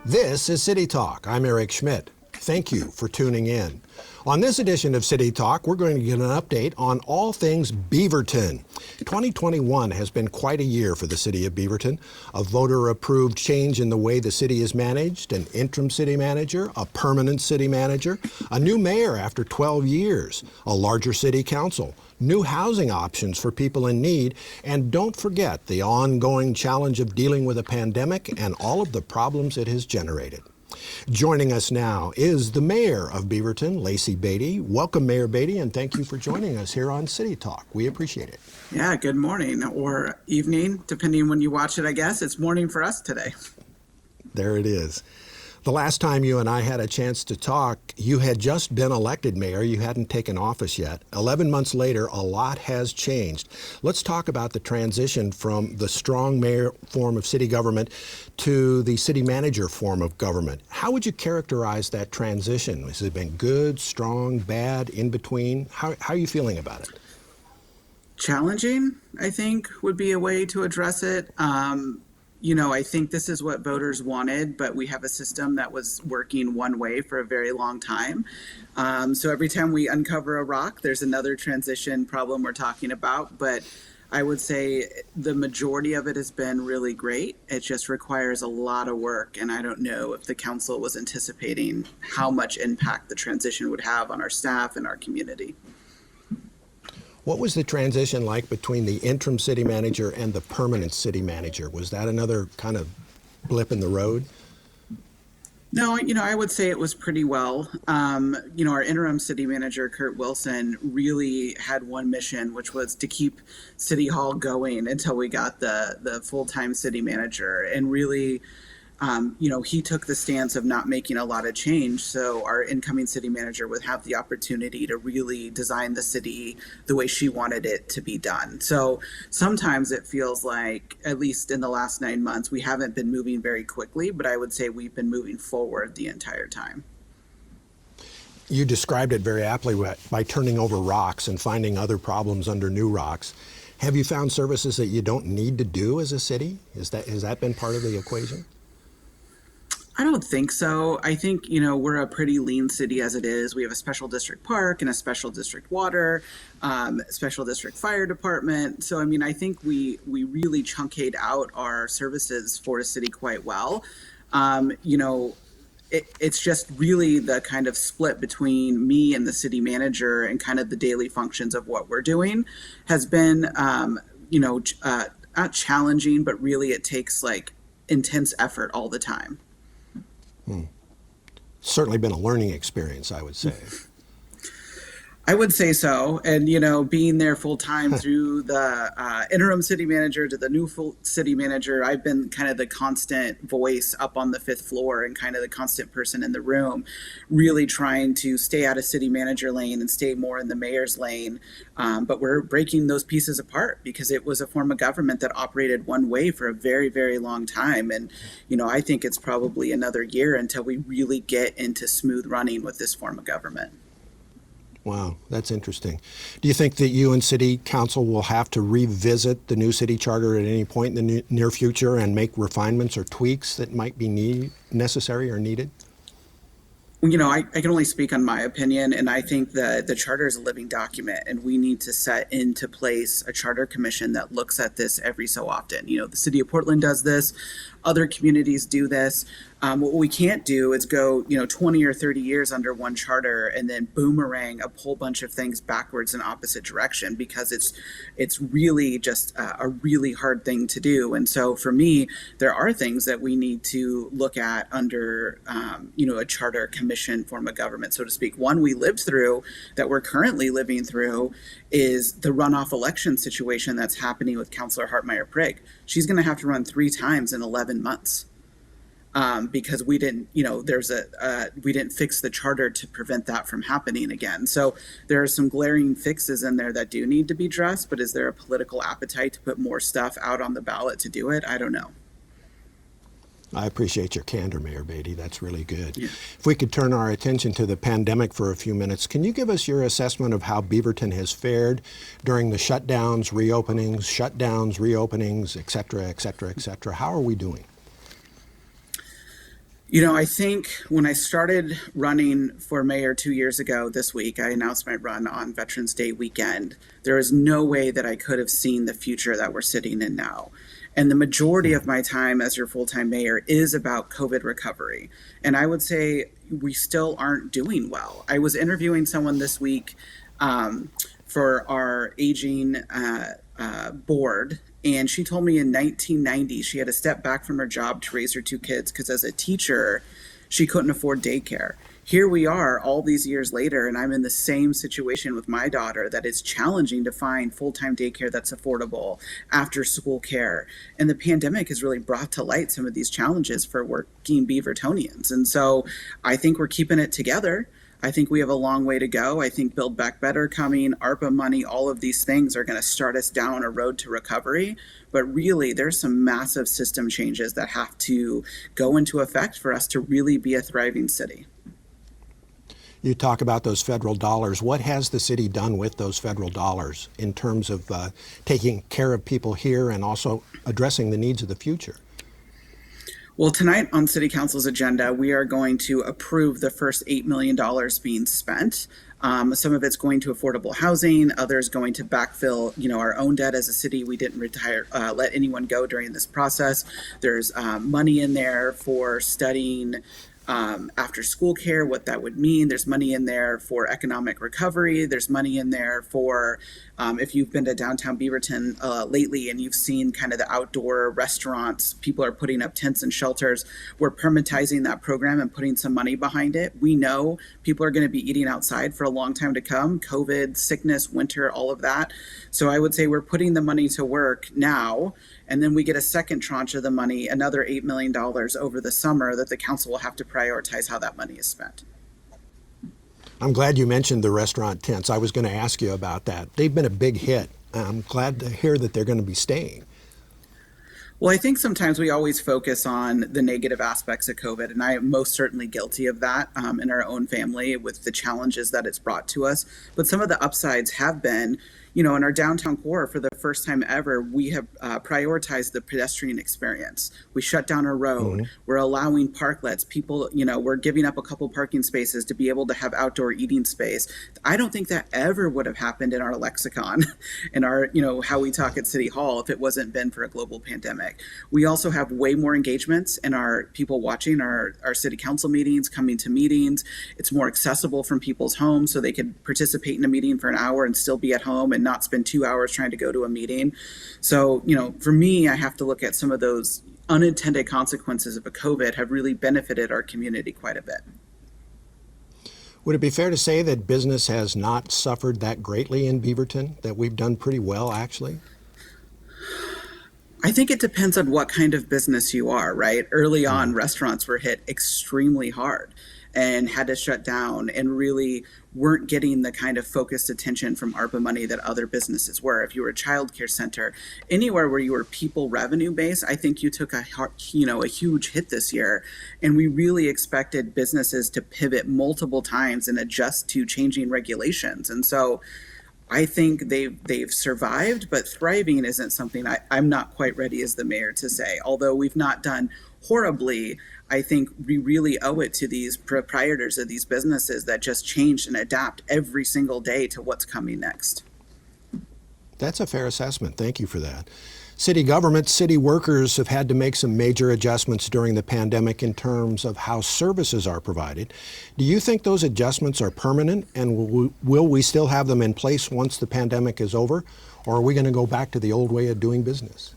This is City Talk. I'm Eric Schmidt. Thank you for tuning in. On this edition of City Talk, we're going to get an update on all things Beaverton. 2021 has been quite a year for the city of Beaverton. A voter-approved change in the way the city is managed, an interim city manager, a permanent city manager, a new mayor after 12 years, a larger city council, new housing options for people in need, and don't forget the ongoing challenge of dealing with a pandemic and all of the problems it has generated. Joining us now is the mayor of Beaverton, Lacey Beatty. Welcome, Mayor Beatty, and thank you for joining us here on City Talk. We appreciate it. Yeah, good morning or evening, depending when you watch it, I guess. It's morning for us today. There it is. The last time you and I had a chance to talk, you had just been elected mayor. You hadn't taken office yet. 11 months later, a lot has changed. Let's talk about the transition from the strong mayor form of city government to the city manager form of government. How would you characterize that transition? Has it been good, strong, bad, in between? How are you feeling about it? Challenging, I think, would be a way to address it. I think this is what voters wanted, but we have a system that was working one way for a very long time. So every time we uncover a rock, there's another transition problem we're talking about. But I would say the majority of it has been really great. It just requires a lot of work. And I don't know if the council was anticipating how much impact the transition would have on our staff and our community. What was the transition like between the interim city manager and the permanent city manager? Was that another kind of blip in the road? No, I would say it was pretty well. Our interim city manager, Kurt Wilson, really had one mission, which was to keep City Hall going until we got the full-time city manager. And really, he took the stance of not making a lot of change. So our incoming city manager would have the opportunity to really design the city the way she wanted it to be done. So sometimes it feels like, at least in the last 9 months, we haven't been moving very quickly, but I would say we've been moving forward the entire time. You described it very aptly by turning over rocks and finding other problems under new rocks. Have you found services that you don't need to do as a city? Has that been part of the equation? I don't think so. I think, we're a pretty lean city as it is. We have a special district park and a special district water, special district fire department. So, I think we really truncate out our services for the city quite well. It's just really the kind of split between me and the city manager and kind of the daily functions of what we're doing has been, not challenging, but really it takes intense effort all the time. Certainly been a learning experience, I would say. I would say so. And, being there full time through the interim city manager to the new full city manager, I've been kind of the constant voice up on the 5th floor and kind of the constant person in the room, really trying to stay out of city manager lane and stay more in the mayor's lane. But we're breaking those pieces apart because it was a form of government that operated one way for a very, very long time. And, I think it's probably another year until we really get into smooth running with this form of government. Wow, that's interesting. Do you think that you and City Council will have to revisit the new city charter at any point in the near future and make refinements or tweaks that might be necessary or needed? I can only speak on my opinion, and I think that the charter is a living document, and we need to set into place a charter commission that looks at this every so often. The city of Portland does this. Other communities do this. What we can't do is go, 20 or 30 years under one charter and then boomerang a whole bunch of things backwards in opposite direction, because it's really just a really hard thing to do. And so for me, there are things that we need to look at under, a charter commission form of government, so to speak. One we lived through that we're currently living through is the runoff election situation that's happening with Councilor Hartmeyer Prigg. She's going to have to run 3 times in 11 months. Because we didn't, we didn't fix the charter to prevent that from happening again. So there are some glaring fixes in there that do need to be addressed, but is there a political appetite to put more stuff out on the ballot to do it? I don't know. I appreciate your candor, Mayor Beatty. That's really good. Yeah. If we could turn our attention to the pandemic for a few minutes, can you give us your assessment of how Beaverton has fared during the shutdowns, reopenings, et cetera, et cetera, et cetera? How are we doing? I think when I started running for mayor 2 years ago this week, I announced my run on Veterans Day weekend. There is no way that I could have seen the future that we're sitting in now. And the majority of my time as your full time mayor is about COVID recovery. And I would say we still aren't doing well. I was interviewing someone this week um, for our aging board. And she told me in 1990 she had to step back from her job to raise her two kids because as a teacher, she couldn't afford daycare. Here we are all these years later, and I'm in the same situation with my daughter that it's challenging to find full time daycare that's affordable, after school care. And the pandemic has really brought to light some of these challenges for working Beavertonians. And so I think we're keeping it together. I think we have a long way to go. I think Build Back Better coming, ARPA money, all of these things are going to start us down a road to recovery. But really, there's some massive system changes that have to go into effect for us to really be a thriving city. You talk about those federal dollars. What has the city done with those federal dollars in terms of taking care of people here and also addressing the needs of the future? Well, tonight on City Council's agenda, we are going to approve the first $8 million being spent. Some of it's going to affordable housing, others going to backfill, our own debt as a city. We didn't let anyone go during this process. There's money in there for studying after school care, what that would mean. There's money in there for economic recovery. There's money in there for if you've been to downtown Beaverton lately and you've seen kind of the outdoor restaurants, people are putting up tents and shelters. We're permitizing that program and putting some money behind it. We know people are going to be eating outside for a long time to come, COVID, sickness, winter, all of that. So I would say we're putting the money to work now. And then we get a second tranche of the money, another $8 million over the summer that the council will have to prioritize how that money is spent. I'm glad you mentioned the restaurant tents. I was going to ask you about that. They've been a big hit. I'm glad to hear that they're going to be staying. Well, I think sometimes we always focus on the negative aspects of COVID, and I am most certainly guilty of that in our own family with the challenges that it's brought to us. But some of the upsides have been, in our downtown core, for the first time ever, we have prioritized the pedestrian experience. We shut down a road. Mm-hmm. We're allowing parklets. People, we're giving up a couple parking spaces to be able to have outdoor eating space. I don't think that ever would have happened in our lexicon, in our, how we talk at City Hall if it wasn't been for a global pandemic. We also have way more engagements in our people watching our city council meetings, coming to meetings. It's more accessible from people's homes so they could participate in a meeting for an hour and still be at home and not spend 2 hours trying to go to a meeting. So, for me, I have to look at some of those unintended consequences of a COVID have really benefited our community quite a bit. Would it be fair to say that business has not suffered that greatly in Beaverton, that we've done pretty well, actually? I think it depends on what kind of business you are, right? Early on, restaurants were hit extremely hard and had to shut down and really weren't getting the kind of focused attention from ARPA money that other businesses were. If you were a childcare center, anywhere where you were people revenue based, I think you took a huge hit this year. And we really expected businesses to pivot multiple times and adjust to changing regulations. And so I think they've survived, but thriving isn't something I'm not quite ready as the mayor to say. Although we've not done horribly, I think we really owe it to these proprietors of these businesses that just change and adapt every single day to what's coming next. That's a fair assessment. Thank you for that. City government, city workers have had to make some major adjustments during the pandemic in terms of how services are provided. Do you think those adjustments are permanent, and will we still have them in place once the pandemic is over, or are we going to go back to the old way of doing business?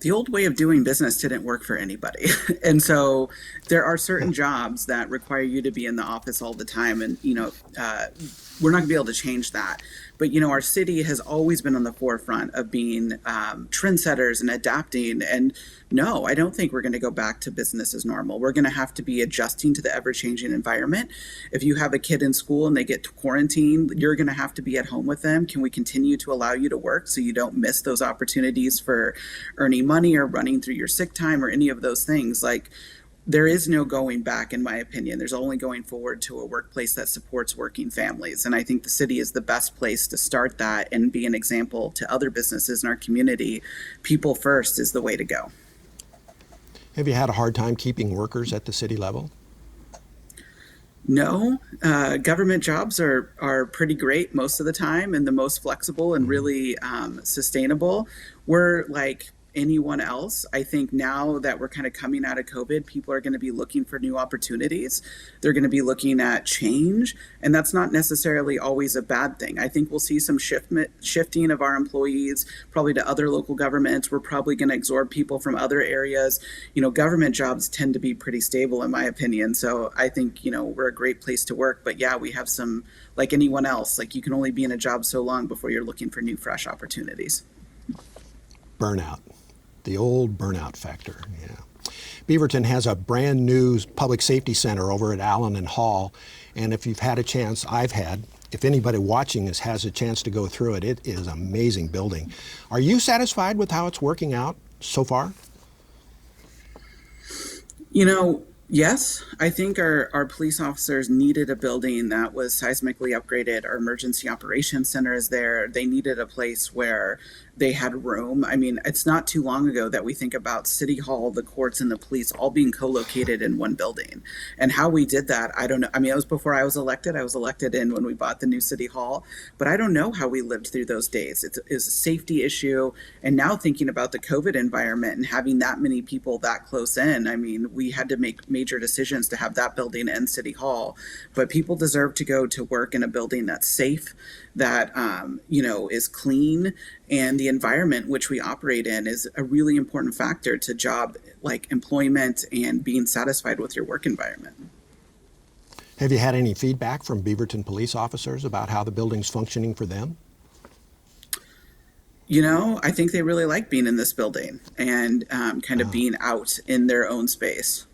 The old way of doing business didn't work for anybody. And so there are certain jobs that require you to be in the office all the time. And, we're not gonna be able to change that. But, our city has always been on the forefront of being trendsetters and adapting. And no, I don't think we're going to go back to business as normal. We're going to have to be adjusting to the ever-changing environment. If you have a kid in school and they get quarantined, you're going to have to be at home with them. Can we continue to allow you to work so you don't miss those opportunities for earning money or running through your sick time or any of those things? There is no going back, in my opinion. There's only going forward to a workplace that supports working families. And I think the city is the best place to start that and be an example to other businesses in our community. People first is the way to go. Have you had a hard time keeping workers at the city level? No, government jobs are pretty great most of the time and the most flexible and really sustainable. We're like anyone else. I think now that we're kind of coming out of COVID, people are going to be looking for new opportunities. They're going to be looking at change, and that's not necessarily always a bad thing. I think we'll see some shifting of our employees probably to other local governments. We're probably going to absorb people from other areas. Government jobs tend to be pretty stable in my opinion. So I think, we're a great place to work. But yeah, we have some, like anyone else, like you can only be in a job so long before you're looking for new, fresh opportunities. Burnout, the old burnout factor. Yeah. Beaverton has a brand new public safety center over at Allen and Hall. And if you've had a chance, if anybody watching this has a chance to go through it, it is an amazing building. Are you satisfied with how it's working out so far? Yes, I think our police officers needed a building that was seismically upgraded. Our emergency operations center is there. They needed a place where they had room. I mean, it's not too long ago that we think about City Hall, the courts, and the police all being co-located in one building. And how we did that, I don't know. I mean, it was before I was elected. I was elected in when we bought the new City Hall. But I don't know how we lived through those days. It's a safety issue. And now thinking about the COVID environment and having that many people that close in, I mean, we had to make major decisions to have that building and City Hall. But people deserve to go to work in a building that's safe, that is clean, and the environment which we operate in is a really important factor to job like employment and being satisfied with your work environment. Have you had any feedback from Beaverton police officers about how the building's functioning for them? I think they really like being in this building and kind of being out in their own space.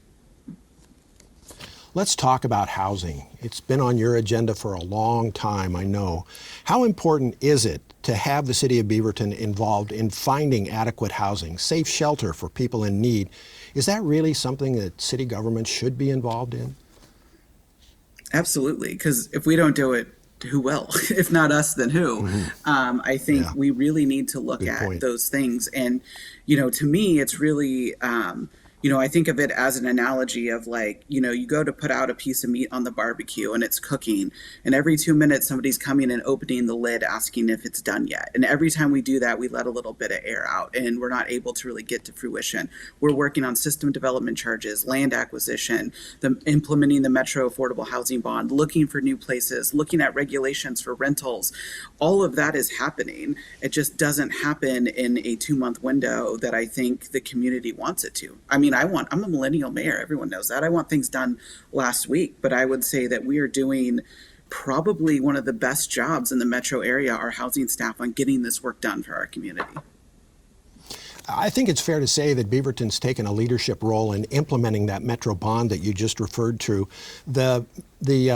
Let's talk about housing. It's been on your agenda for a long time, I know. How important is it to have the city of Beaverton involved in finding adequate housing, safe shelter for people in need? Is that really something that city government should be involved in? Absolutely, because if we don't do it, who will? If not us, then who? Mm-hmm. I think we really need to look at those things. And, to me, it's really... I think of it as an analogy of like, you go to put out a piece of meat on the barbecue and it's cooking. And every 2 minutes, somebody's coming and opening the lid, asking if it's done yet. And every time we do that, we let a little bit of air out and we're not able to really get to fruition. We're working on system development charges, land acquisition, implementing the Metro Affordable Housing Bond, looking for new places, looking at regulations for rentals. All of that is happening. It just doesn't happen in a 2-month window that I think the community wants it to. I mean, I'm a millennial mayor. Everyone knows that. I want things done last week, but I would say that we are doing probably one of the best jobs in the metro area, our housing staff, on getting this work done for our community. I think it's fair to say that Beaverton's taken a leadership role in implementing that Metro bond that you just referred to. The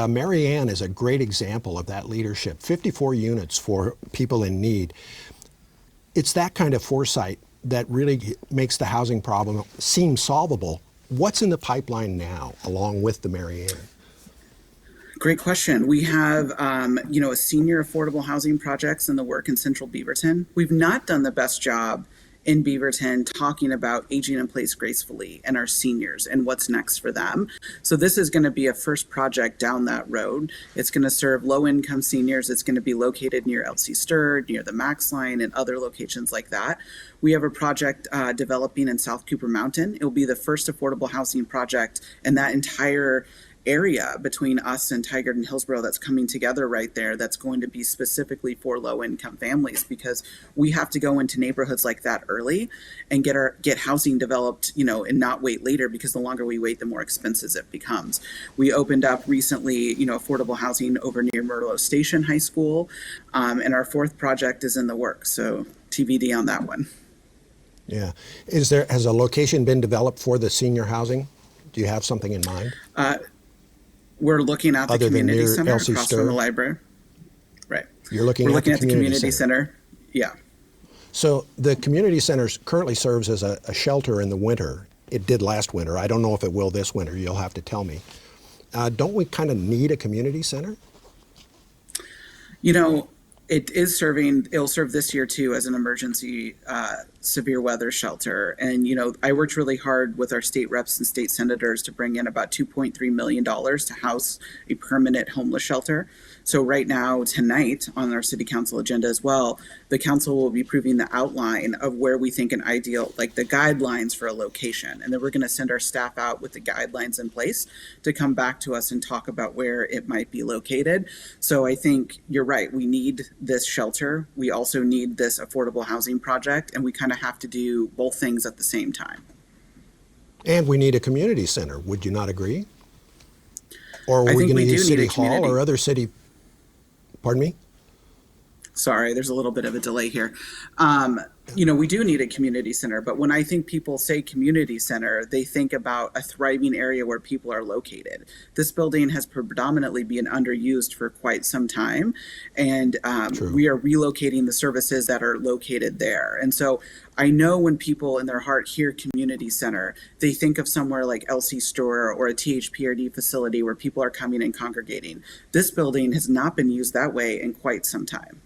Mary Ann is a great example of that leadership. 54 units for people in need. It's that kind of foresight that really makes the housing problem seem solvable. What's in the pipeline now, along with the Mary Ann? Great question. We have, a senior affordable housing projects in the work in Central Beaverton. We've not done the best job in Beaverton talking about aging in place gracefully and our seniors and what's next for them. So this is going to be a first project down that road. It's going to serve low-income seniors. It's going to be located near LC Sturd, near the Max Line, and other locations like that. We have a project developing in South Cooper Mountain. It will be the first affordable housing project in that entire area between us and Tigard and Hillsborough that's coming together right there, that's going to be specifically for low-income families, because we have to go into neighborhoods like that early and get housing developed, and not wait later, because the longer we wait, the more expensive it becomes. We opened up recently, affordable housing over near Merlot Station High School, and our fourth project is in the works, so TBD on that one. Yeah. Has a location been developed for the senior housing? Do you have something in mind? We're looking at the community center LC across from the library. Right. We're looking at the community center. Yeah. So the community center currently serves as a shelter in the winter. It did last winter. I don't know if it will this winter. You'll have to tell me. Don't we kind of need a community center? It is serving, it'll serve this year too as an emergency severe weather shelter. And, I worked really hard with our state reps and state senators to bring in about $2.3 million to house a permanent homeless shelter. So right now, tonight, on our city council agenda as well, the council will be approving the outline of where we think an ideal, like the guidelines for a location. And then we're going to send our staff out with the guidelines in place to come back to us and talk about where it might be located. So I think you're right. We need this shelter. We also need this affordable housing project, and we kind of have to do both things at the same time. And we need a community center. Would you not agree? Or are I we think going to we do use need City a Hall community. or other city? Pardon me? Sorry, there's a little bit of a delay here. We do need a community center, but when I think people say community center, they think about a thriving area where people are located. This building has predominantly been underused for quite some time, and we are relocating the services that are located there. And so I know when people in their heart hear community center, they think of somewhere like LC Store or a THPRD facility where people are coming and congregating. This building has not been used that way in quite some time.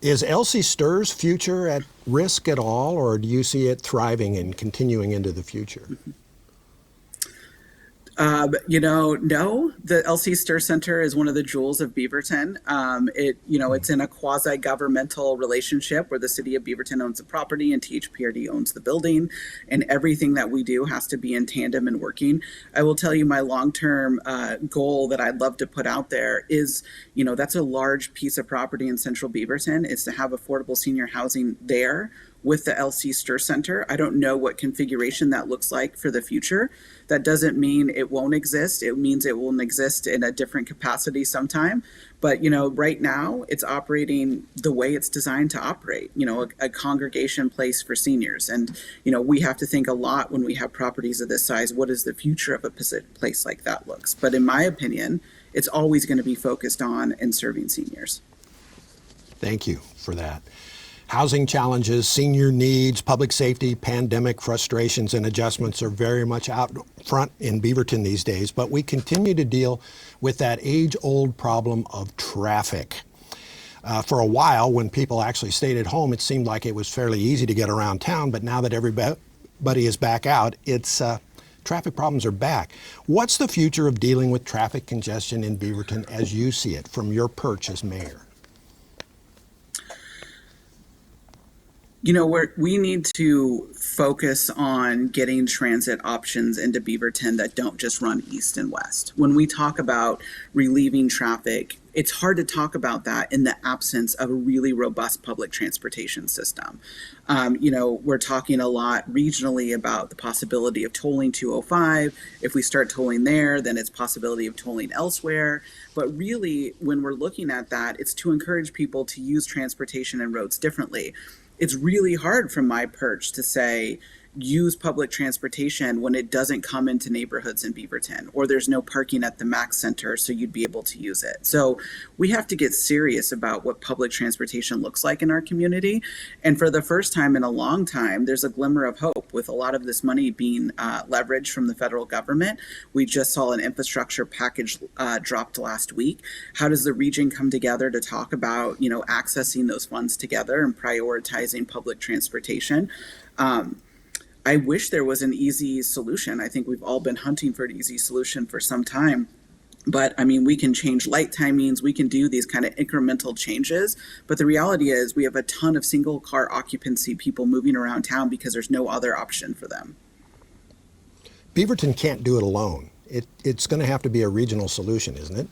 Is Elsie Stir's future at risk at all, or do you see it thriving and continuing into the future? No, the LC Stir Center is one of the jewels of Beaverton. It's in a quasi-governmental relationship where the city of Beaverton owns the property and THPRD owns the building, and everything that we do has to be in tandem and working. I will tell you my long-term goal that I'd love to put out there is, that's a large piece of property in central Beaverton, is to have affordable senior housing there with the LC Stir Center. I don't know what configuration that looks like for the future. That doesn't mean it won't exist. It means it will exist in a different capacity sometime. But, right now it's operating the way it's designed to operate, a congregation place for seniors. And, we have to think a lot when we have properties of this size, what is the future of a place like that looks? But in my opinion, it's always going to be focused on and serving seniors. Thank you for that. Housing challenges, senior needs, public safety, pandemic frustrations, and adjustments are very much out front in Beaverton these days, but we continue to deal with that age-old problem of traffic. For a while, when people actually stayed at home, it seemed like it was fairly easy to get around town, but now that everybody is back out, traffic problems are back. What's the future of dealing with traffic congestion in Beaverton as you see it from your perch as mayor? We need to focus on getting transit options into Beaverton that don't just run east and west. When we talk about relieving traffic, it's hard to talk about that in the absence of a really robust public transportation system. We're talking a lot regionally about the possibility of tolling 205. If we start tolling there, then it's possibility of tolling elsewhere. But really, when we're looking at that, it's to encourage people to use transportation and roads differently. It's really hard from my perch to say, use public transportation when it doesn't come into neighborhoods in Beaverton, or there's no parking at the Max Center, so you'd be able to use it. So we have to get serious about what public transportation looks like in our community. And for the first time in a long time, there's a glimmer of hope with a lot of this money being leveraged from the federal government. We just saw an infrastructure package dropped last week. How does the region come together to talk about, accessing those funds together and prioritizing public transportation? I wish there was an easy solution. I think we've all been hunting for an easy solution for some time. But we can change light timings. We can do these kind of incremental changes. But the reality is we have a ton of single car occupancy people moving around town because there's no other option for them. Beaverton can't do it alone. It's going to have to be a regional solution, isn't it?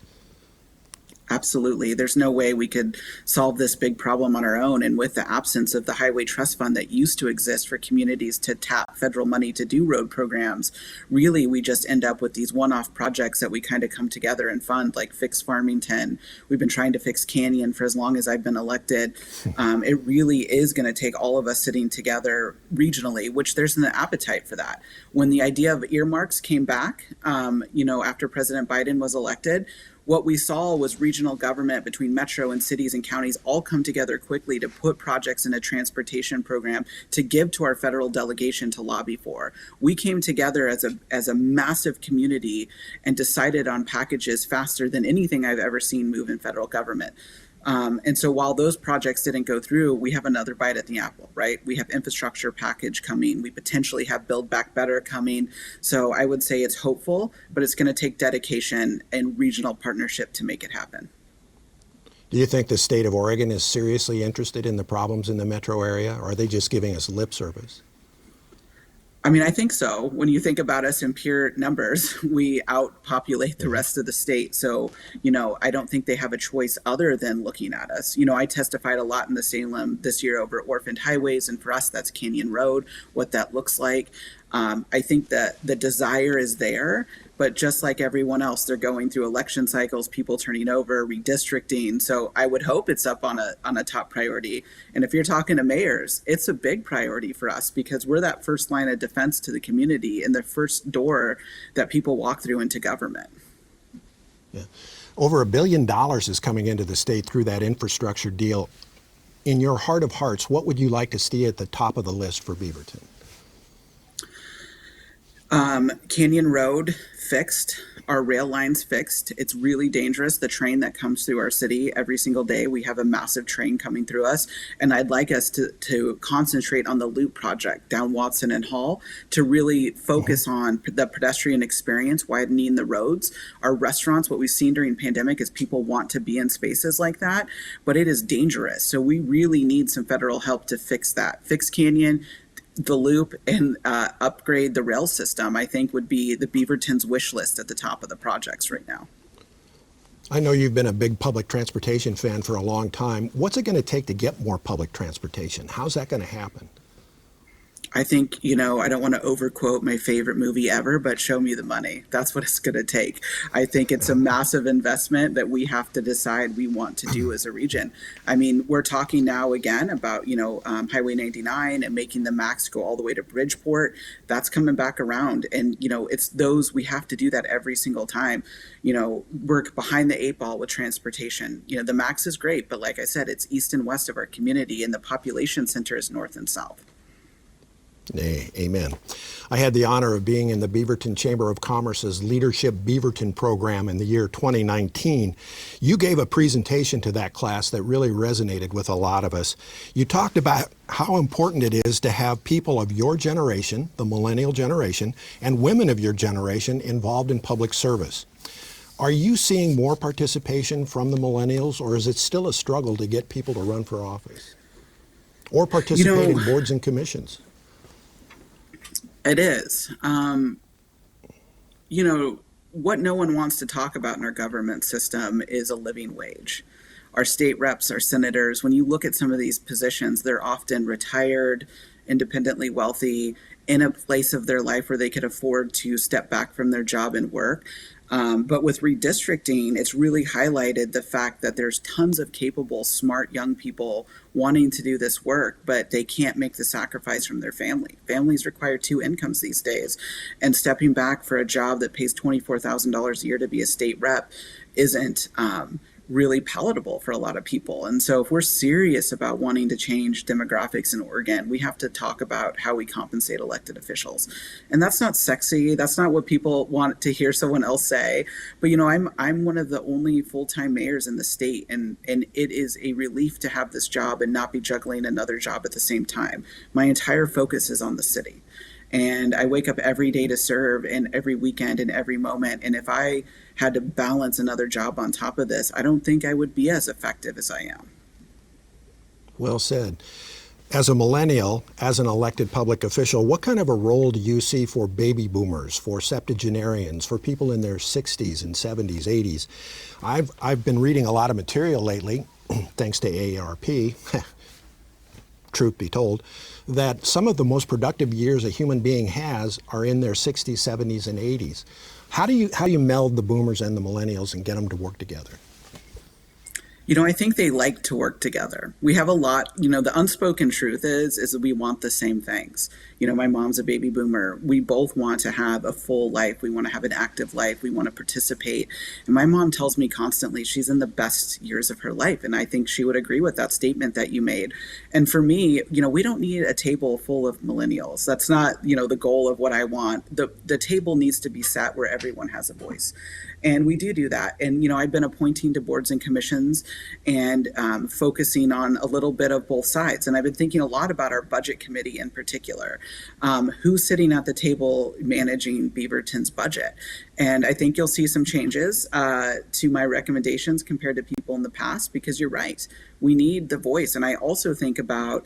Absolutely. There's no way we could solve this big problem on our own. And with the absence of the Highway Trust Fund that used to exist for communities to tap federal money to do road programs, really we just end up with these one-off projects that we kind of come together and fund, like Fix Farmington. We've been trying to fix Canyon for as long as I've been elected. It really is going to take all of us sitting together regionally, which there's an appetite for that. When the idea of earmarks came back, after President Biden was elected, what we saw was regional government between metro and cities and counties all come together quickly to put projects in a transportation program to give to our federal delegation to lobby for. We came together as a massive community and decided on packages faster than anything I've ever seen move in federal government. And so while those projects didn't go through, we have another bite at the apple, right? We have infrastructure package coming. We potentially have Build Back Better coming. So I would say it's hopeful, but it's going to take dedication and regional partnership to make it happen. Do you think the state of Oregon is seriously interested in the problems in the metro area, or are they just giving us lip service? I mean, I think so. When you think about us in pure numbers, we outpopulate the rest of the state. So, I don't think they have a choice other than looking at us. I testified a lot in the Salem this year over orphaned highways, and for us, that's Canyon Road, what that looks like. I think that the desire is there, but just like everyone else, they're going through election cycles, people turning over, redistricting. So I would hope it's up on a top priority. And if you're talking to mayors, it's a big priority for us because we're that first line of defense to the community and the first door that people walk through into government. Yeah. Over $1 billion is coming into the state through that infrastructure deal. In your heart of hearts, what would you like to see at the top of the list for Beaverton? Canyon Road fixed, our rail lines fixed. It's really dangerous. The train that comes through our city every single day, we have a massive train coming through us. And I'd like us to concentrate on the Loop project down Watson and Hall to really focus on the pedestrian experience, widening the roads. Our restaurants, what we've seen during pandemic is people want to be in spaces like that, but it is dangerous. So we really need some federal help to fix that. Fix Canyon, the Loop, and upgrade the rail system, I think would be the Beaverton's wish list at the top of the projects right now. I know you've been a big public transportation fan for a long time. What's it going to take to get more public transportation? How's that going to happen? I think, I don't want to overquote my favorite movie ever, but show me the money. That's what it's going to take. I think it's a massive investment that we have to decide we want to do as a region. I mean, we're talking now again about, Highway 99 and making the max go all the way to Bridgeport. That's coming back around. And, it's those, we have to do that every single time. We're behind the eight ball with transportation. The max is great, but like I said, it's east and west of our community and the population center is north and south. Amen. I had the honor of being in the Beaverton Chamber of Commerce's Leadership Beaverton program in the year 2019. You gave a presentation to that class that really resonated with a lot of us. You talked about how important it is to have people of your generation, the millennial generation, and women of your generation involved in public service. Are you seeing more participation from the millennials, or is it still a struggle to get people to run for office or participate in boards and commissions? It is. What no one wants to talk about in our government system is a living wage. Our state reps, our senators, when you look at some of these positions, they're often retired, independently wealthy, in a place of their life where they could afford to step back from their job and work. But with redistricting, it's really highlighted the fact that there's tons of capable, smart young people wanting to do this work, but they can't make the sacrifice from their family. Families require 2 incomes these days, and stepping back for a job that pays $24,000 a year to be a state rep isn't really palatable for a lot of people. And so if we're serious about wanting to change demographics in Oregon, we have to talk about how we compensate elected officials. And that's not sexy. That's not what people want to hear someone else say. But I'm one of the only full-time mayors in the state, and it is a relief to have this job and not be juggling another job at the same time. My entire focus is on the city. And I wake up every day to serve, and every weekend and every moment. And if I had to balance another job on top of this, I don't think I would be as effective as I am. Well said. As a millennial, as an elected public official, what kind of a role do you see for baby boomers, for septuagenarians, for people in their 60s and 70s, 80s? I've been reading a lot of material lately, thanks to AARP, truth be told, that some of the most productive years a human being has are in their 60s, 70s, and 80s. How do you meld the boomers and the millennials and get them to work together? I think they like to work together. We have a lot, the unspoken truth is that we want the same things. My mom's a baby boomer. We both want to have a full life. We want to have an active life. We want to participate. And my mom tells me constantly she's in the best years of her life. And I think she would agree with that statement that you made. And for me, we don't need a table full of millennials. That's not, the goal of what I want. The table needs to be set where everyone has a voice. And we do that. And, I've been appointing to boards and commissions and focusing on a little bit of both sides. And I've been thinking a lot about our budget committee in particular. Who's sitting at the table managing Beaverton's budget? And I think you'll see some changes to my recommendations compared to people in the past, because you're right. We need the voice. And I also think about,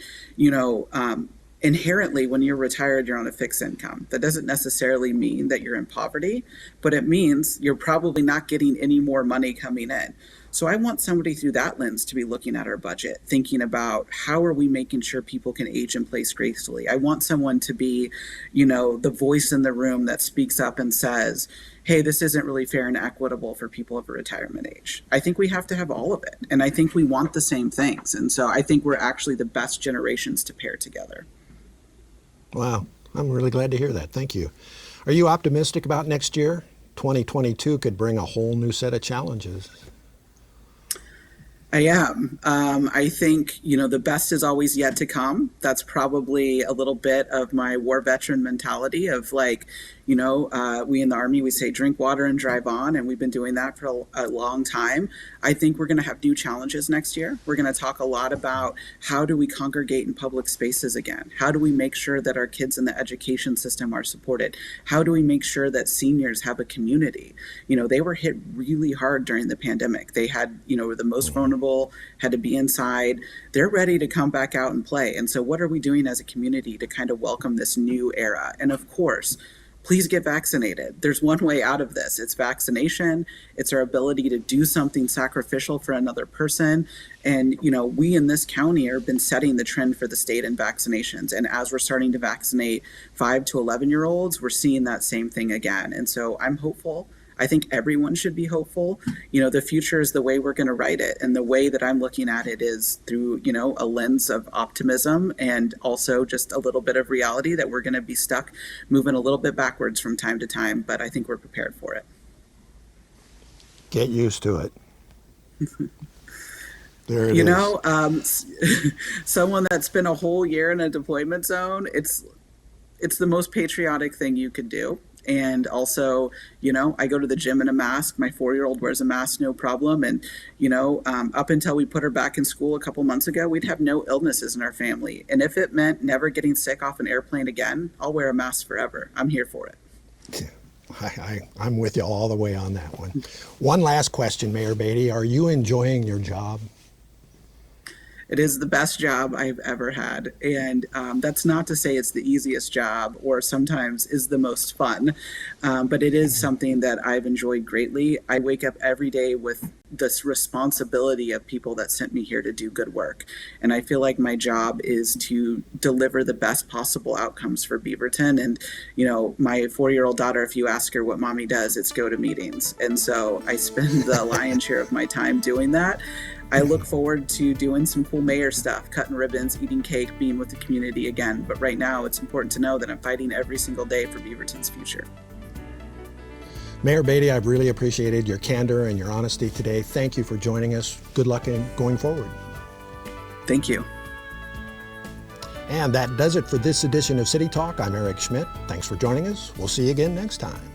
inherently, when you're retired, you're on a fixed income. That doesn't necessarily mean that you're in poverty, but it means you're probably not getting any more money coming in. So I want somebody through that lens to be looking at our budget, thinking about how are we making sure people can age in place gracefully. I want someone to be, the voice in the room that speaks up and says, hey, this isn't really fair and equitable for people of a retirement age. I think we have to have all of it. And I think we want the same things. And so I think we're actually the best generations to pair together. Wow, I'm really glad to hear that. Thank you. Are you optimistic about next year? 2022 could bring a whole new set of challenges. I am. I think, the best is always yet to come. That's probably a little bit of my war veteran mentality of we in the Army, we say drink water and drive on, and we've been doing that for a long time. I think we're going to have new challenges next year. We're going to talk a lot about how do we congregate in public spaces again? How do we make sure that our kids in the education system are supported? How do we make sure that seniors have a community? They were hit really hard during the pandemic. They had, were the most vulnerable, had to be inside. They're ready to come back out and play. And so what are we doing as a community to kind of welcome this new era? And of course, please get vaccinated. There's one way out of this. It's vaccination. It's our ability to do something sacrificial for another person. And, we in this county have been setting the trend for the state in vaccinations. And as we're starting to vaccinate 5 to 11-year-olds, we're seeing that same thing again. And so I'm hopeful. I think everyone should be hopeful. The future is the way we're going to write it. And the way that I'm looking at it is through, a lens of optimism and also just a little bit of reality that we're going to be stuck moving a little bit backwards from time to time. But I think we're prepared for it. Get used to it. There it is. Someone that spent a whole year in a deployment zone, it's the most patriotic thing you could do. And also, I go to the gym in a mask. My 4-year-old wears a mask, no problem. And, up until we put her back in school a couple months ago, we'd have no illnesses in our family. And if it meant never getting sick off an airplane again, I'll wear a mask forever. I'm here for it. I'm with you all the way on that one. One last question, Mayor Beatty. Are you enjoying your job? It is the best job I've ever had. And that's not to say it's the easiest job or sometimes is the most fun, but it is something that I've enjoyed greatly. I wake up every day with this responsibility of people that sent me here to do good work. And I feel like my job is to deliver the best possible outcomes for Beaverton. And, my 4-year-old daughter, if you ask her what mommy does, it's go to meetings. And so I spend the lion's share of my time doing that. I look forward to doing some cool mayor stuff, cutting ribbons, eating cake, being with the community again. But right now, it's important to know that I'm fighting every single day for Beaverton's future. Mayor Beatty, I've really appreciated your candor and your honesty today. Thank you for joining us. Good luck in going forward. Thank you. And that does it for this edition of City Talk. I'm Eric Schmidt. Thanks for joining us. We'll see you again next time.